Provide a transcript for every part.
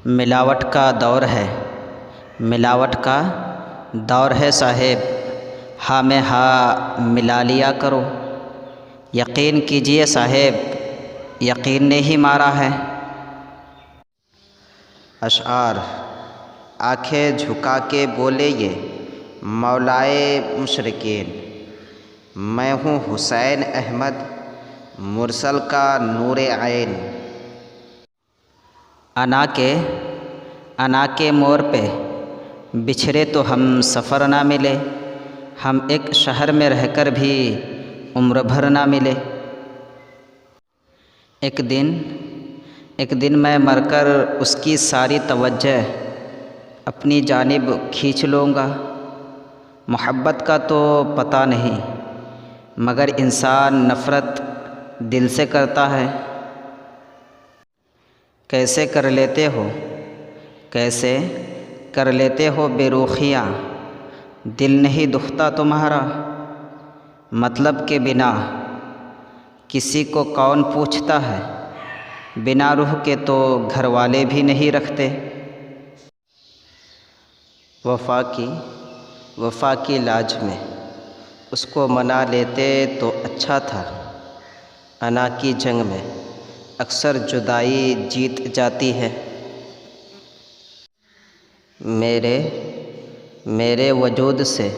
मिलावट का दौर है, मिलावट का दौर है साहेब, हाँ में हाँ मिला लिया करो। यकीन कीजिए साहेब, यकीन ने ही मारा है। अशआर आंखें झुका के बोले ये मौलाए मुशरिकीन, मैं हूँ हुसैन अहमद मुरसल का नूरे ऐन। अना के मोड़ पे बिछड़े तो हम सफ़र ना मिले, हम एक शहर में रहकर भी उम्र भर ना मिले। एक दिन मैं मरकर उसकी सारी तवज्जो अपनी जानिब खींच लूँगा। मोहब्बत का तो पता नहीं, मगर इंसान नफ़रत दिल से करता है। कैसे कर लेते हो बेरुखियाँ, दिल नहीं दुखता तुम्हारा। मतलब के बिना किसी को कौन पूछता है, बिना रूह के तो घर वाले भी नहीं रखते। वफ़ा की लाज में उसको मना लेते तो अच्छा था। अना की जंग में अक्सर जुदाई जीत जाती है। मेरे वजूद से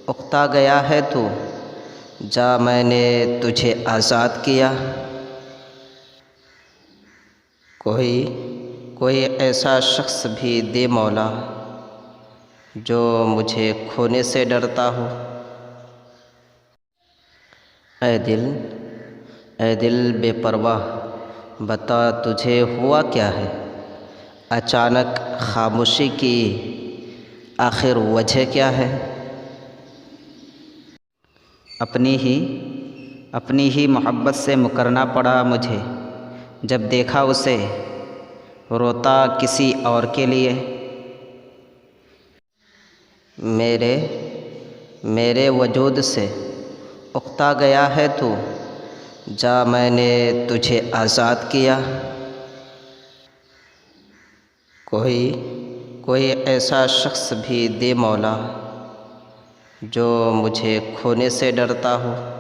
उकता गया है तू, जा मैंने तुझे आज़ाद किया। कोई ऐसा शख्स भी दे मौला, जो मुझे खोने से डरता हो। ऐ दिल बेपरवाह, बता तुझे हुआ क्या है। अचानक खामोशी की आखिर वजह क्या है। अपनी ही मोहब्बत से मुकरना पड़ा मुझे, जब देखा उसे रोता किसी और के लिए। मेरे वजूद से उकता गया है तू, जा मैंने तुझे आज़ाद किया। कोई ऐसा शख्स भी दे मौला, जो मुझे खोने से डरता हो।